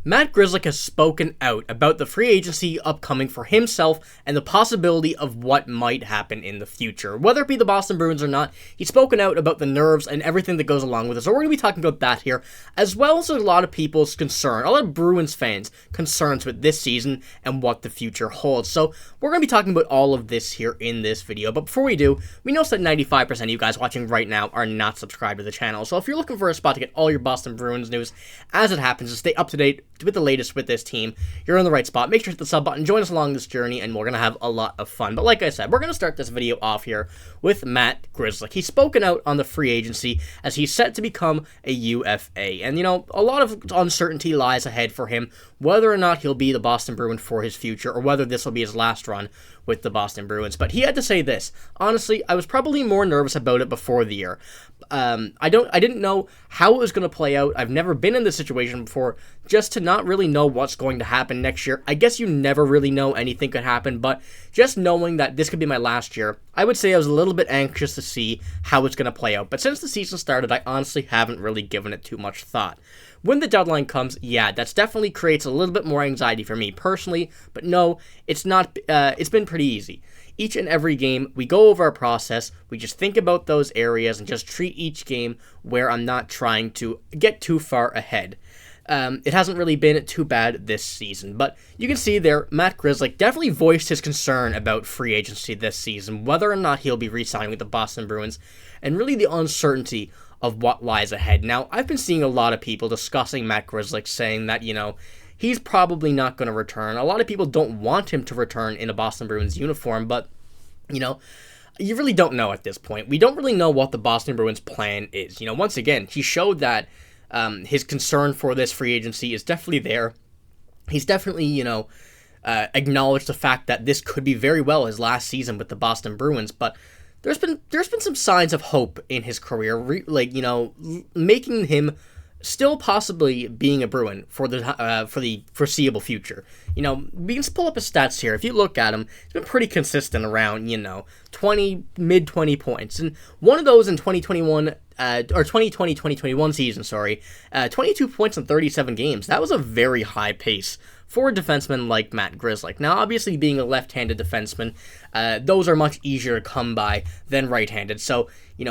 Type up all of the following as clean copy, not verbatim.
Matt Grzelcyk has spoken out about the free agency upcoming for himself and the possibility of what might happen in the future. Whether it be the Boston Bruins or not, he's spoken out about the nerves and everything that goes along with it. So we're going to be talking about that here, as well as a lot of people's concern, a lot of Bruins fans' concerns with this season and what the future holds. So we're going to be talking about all of this here in this video. But before we do, we notice that 95% of you guys watching right now are not subscribed to the channel. So if you're looking for a spot to get all your Boston Bruins news as it happens, to stay up to date with the latest with this team, you're in the right spot. Make sure to hit the sub button, join us along this journey, and we're going to have a lot of fun. But like I said, we're going to start this video off here with Matt Grzelcyk. He's spoken out on the free agency as he's set to become a UFA. And, a lot of uncertainty lies ahead for him, whether or not he'll be the Boston Bruin for his future, or whether this will be his last run with the Boston Bruins. But he had to say this: honestly, I was probably more nervous about it before the year. I didn't know how it was going to play out. I've never been in this situation before, just to not really know what's going to happen next year. I guess you never really know anything could happen, but just knowing that this could be my last year, I would say I was a little bit anxious to see how it's going to play out. But since the season started, I honestly haven't really given it too much thought. When the deadline comes, yeah, that's definitely creates a little bit more anxiety for me personally, but no, it's not. It's been pretty easy. Each and every game, we go over our process, we just think about those areas and just treat each game where I'm not trying to get too far ahead. It hasn't really been too bad this season, but you can see there, Matt Grzelcyk definitely voiced his concern about free agency this season, whether or not he'll be re-signing with the Boston Bruins, and really the uncertainty of what lies ahead. Now, I've been seeing a lot of people discussing Matt Grzelcyk, saying that, he's probably not going to return. A lot of people don't want him to return in a Boston Bruins uniform, but, you really don't know at this point. We don't really know what the Boston Bruins plan is. Once again, he showed that his concern for this free agency is definitely there. He's definitely, acknowledged the fact that this could be very well his last season with the Boston Bruins, but there's been some signs of hope in his career, making him still possibly being a Bruin for the foreseeable future. We can pull up his stats here. If you look at him, he's been pretty consistent around, mid 20 points. And one of those in 2021, or 2020-2021 season, 22 points in 37 games. That was a very high pace for a defenseman like Matt Grzelcyk. Now, obviously, being a left-handed defenseman, those are much easier to come by than right-handed. So, you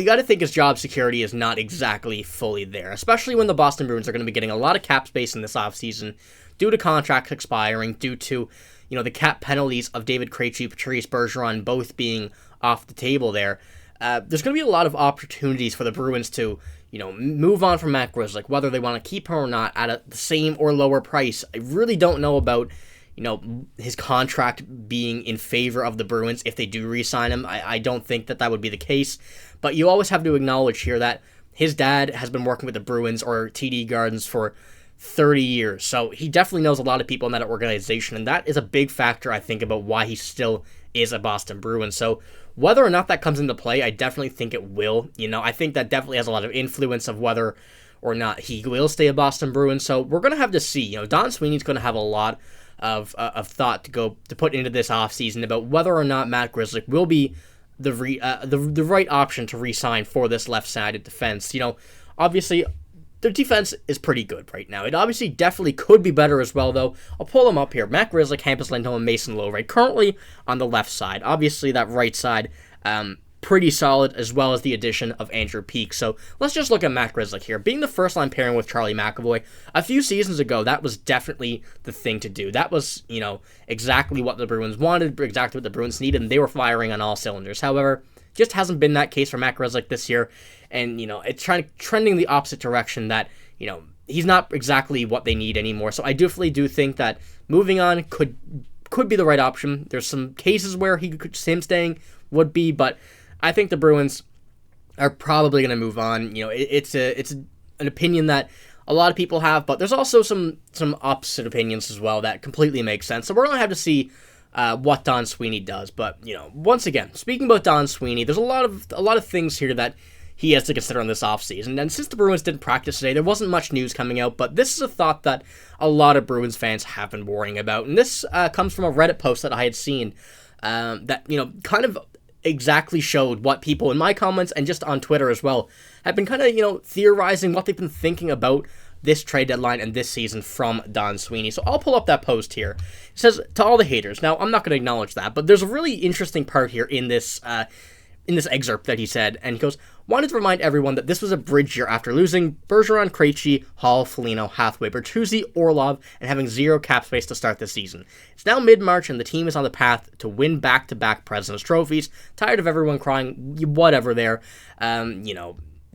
got to think his job security is not exactly fully there, especially when the Boston Bruins are going to be getting a lot of cap space in this offseason due to contracts expiring, due to, the cap penalties of David Krejci, Patrice Bergeron both being off the table there. There's going to be a lot of opportunities for the Bruins to, move on from Matt Grzelcyk, whether they want to keep him or not at the same or lower price. I really don't know about, his contract being in favor of the Bruins if they do re-sign him. I don't think that would be the case, but you always have to acknowledge here that his dad has been working with the Bruins or TD Gardens for 30 years, so he definitely knows a lot of people in that organization, and that is a big factor, I think, about why he still is a Boston Bruin. So whether or not that comes into play, I definitely think it will. I think that definitely has a lot of influence of whether or not he will stay a Boston Bruin. So we're going to have to see. Don Sweeney's going to have a lot of thought to put into this offseason about whether or not Matt Grzelcyk will be the right option to re-sign for this left-sided defense. Obviously, their defense is pretty good right now. It obviously definitely could be better as well, though. I'll pull them up here. Matt Grzelcyk, Hampus Lindholm, and Mason Lowe, right? Currently on the left side. Obviously, that right side, pretty solid, as well as the addition of Andrew Peeke. So let's just look at Matt Grzelcyk here. Being the first-line pairing with Charlie McAvoy, a few seasons ago, that was definitely the thing to do. That was, exactly what the Bruins wanted, exactly what the Bruins needed, and they were firing on all cylinders. However, just hasn't been that case for Matt Grzelcyk this year. And, it's trending the opposite direction that, he's not exactly what they need anymore. So I definitely do think that moving on could be the right option. There's some cases where him staying would be, but I think the Bruins are probably going to move on. It's an opinion that a lot of people have, but there's also some opposite opinions as well that completely make sense. So we're going to have to see what Don Sweeney does. But, once again, speaking about Don Sweeney, there's a lot of things here that he has to consider on this offseason. And since the Bruins didn't practice today, there wasn't much news coming out, but this is a thought that a lot of Bruins fans have been worrying about. And this comes from a Reddit post that I had seen that, kind of exactly showed what people in my comments and just on Twitter as well have been kind of, theorizing what they've been thinking about this trade deadline and this season from Don Sweeney. So I'll pull up that post here. It says, to all the haters. Now, I'm not going to acknowledge that, but there's a really interesting part here in this excerpt that he said, and he goes, wanted to remind everyone that this was a bridge year after losing Bergeron, Krejci, Hall, Foligno, Hathaway, Bertuzzi, Orlov, and having zero cap space to start this season. It's now mid-March, and the team is on the path to win back-to-back President's Trophies. Tired of everyone crying, whatever there.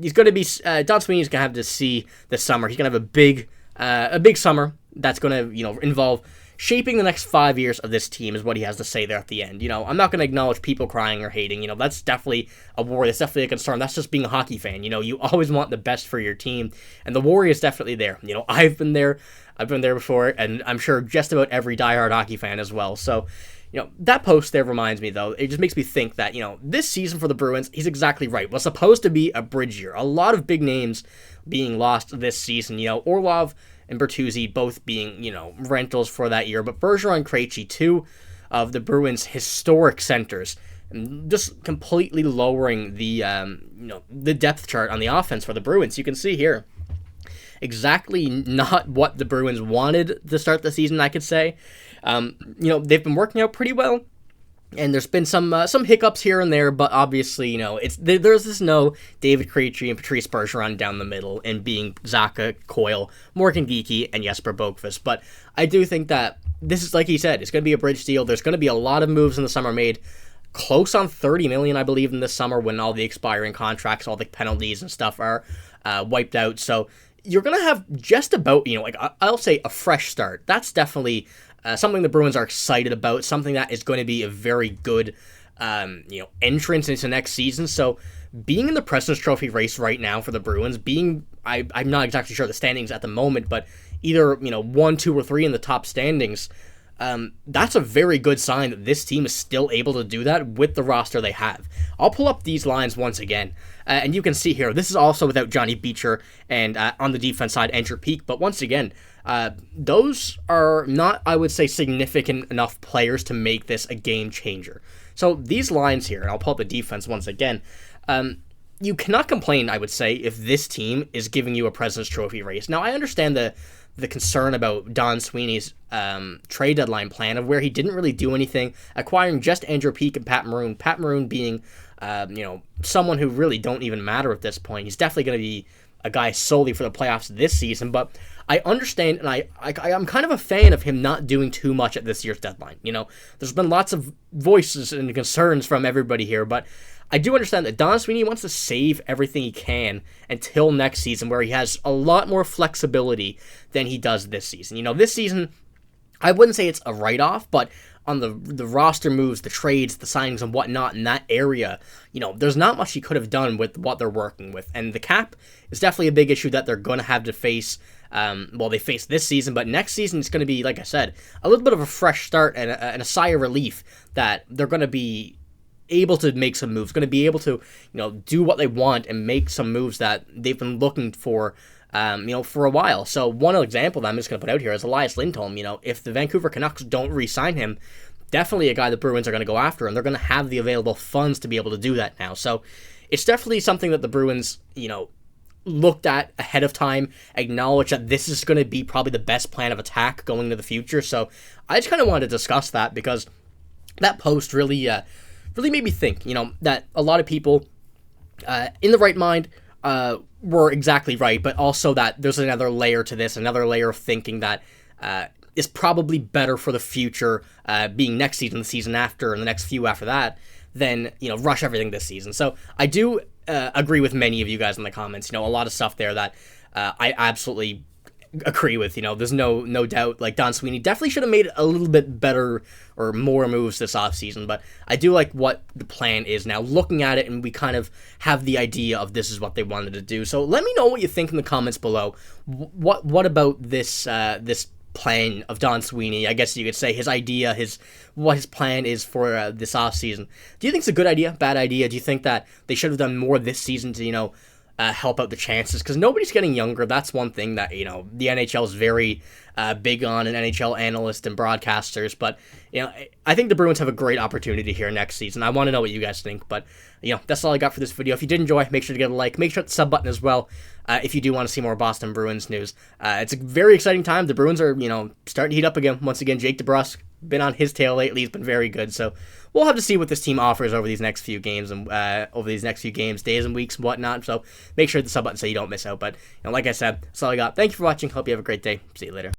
He's going to be, Don Sweeney's going to have to see this summer. He's going to have a big summer that's going to, involve shaping the next 5 years of this team, is what he has to say there at the end. I'm not going to acknowledge people crying or hating. That's definitely a worry. That's definitely a concern. That's just being a hockey fan. You always want the best for your team, and the worry is definitely there. I've been there. I've been there before, and I'm sure just about every diehard hockey fan as well. So, that post there reminds me, though, it just makes me think that, this season for the Bruins, he's exactly right, was supposed to be a bridge year. A lot of big names being lost this season. Orlov and Bertuzzi both being, rentals for that year. But Bergeron and Krejci, two of the Bruins' historic centers, just completely lowering the depth chart on the offense for the Bruins. You can see here exactly not what the Bruins wanted to start the season, I could say. They've been working out pretty well. And there's been some hiccups here and there, but obviously, there's this David Krejci and Patrice Bergeron down the middle, and being Zacha, Coyle, Morgan Geekie, and Jesper Boqvist. But I do think that this is, like he said, it's going to be a bridge deal. There's going to be a lot of moves in the summer made, close on $30 million, I believe, in this summer, when all the expiring contracts, all the penalties and stuff are wiped out. So you're going to have just about, I'll say a fresh start. That's definitely something the Bruins are excited about, something that is going to be a very good, entrance into next season. So being in the President's Trophy race right now for the Bruins, I'm not exactly sure the standings at the moment, but either, 1, 2, or 3 in the top standings, that's a very good sign that this team is still able to do that with the roster they have. I'll pull up these lines once again, and you can see here, this is also without Johnny Beecher and on the defense side, Andrew Peeke, but once again, those are not, I would say, significant enough players to make this a game changer. So these lines here, and I'll pull up the defense once again, you cannot complain, I would say, if this team is giving you a President's Trophy race. Now, I understand the concern about Don Sweeney's trade deadline plan, of where he didn't really do anything, acquiring just Andrew Peeke and Pat Maroon. Pat Maroon being, someone who really don't even matter at this point. He's definitely going to be a guy solely for the playoffs this season, but I understand, and I'm kind of a fan of him not doing too much at this year's deadline. There's been lots of voices and concerns from everybody here, but I do understand that Don Sweeney wants to save everything he can until next season, where he has a lot more flexibility than he does this season. This season, I wouldn't say it's a write-off, but on the roster moves, the trades, the signings, and whatnot in that area, there's not much he could have done with what they're working with. And the cap is definitely a big issue that they're going to have to face. They face this season, but next season it's going to be, like I said, a little bit of a fresh start and a sigh of relief that they're going to be able to make some moves, going to be able to, do what they want and make some moves that they've been looking for, for a while. So one example that I'm just going to put out here is Elias Lindholm. If the Vancouver Canucks don't re-sign him, definitely a guy the Bruins are going to go after, and they're going to have the available funds to be able to do that now. So it's definitely something that the Bruins, looked at ahead of time, acknowledged that this is going to be probably the best plan of attack going into the future. So I just kind of wanted to discuss that, because that post really made me think, that a lot of people in the right mind were exactly right, but also that there's another layer to this, another layer of thinking that is probably better for the future, being next season, the season after, and the next few after that, than, rush everything this season. So I do agree with many of you guys in the comments. A lot of stuff there that I absolutely agree with. There's no doubt, like, Don Sweeney definitely should have made a little bit better or more moves this offseason, but I do like what the plan is now, looking at it, and we kind of have the idea of this is what they wanted to do. So let me know what you think in the comments below. What about this plan of Don Sweeney? I guess you could say his idea, what his plan is for this offseason. Do you think it's a good idea, bad idea? Do you think that they should have done more this season to, help out the chances, because nobody's getting younger. That's one thing that, you know, the NHL is very big on, and NHL analysts and broadcasters. But, you know, I think the Bruins have a great opportunity here next season. I want to know what you guys think. But, you know, that's all I got for this video. If you did enjoy, make sure to give it a like. Make sure to hit the sub button as well if you do want to see more Boston Bruins news. It's a very exciting time. The Bruins are, you know, starting to heat up again. Once again, Jake DeBrusk, been on his tail lately. He's been very good. So we'll have to see what this team offers over these next few games and days and weeks and whatnot. So make sure to hit the sub button so you don't miss out. But, you know, like I said, that's all I got. Thank you for watching. Hope you have a great day. See you later.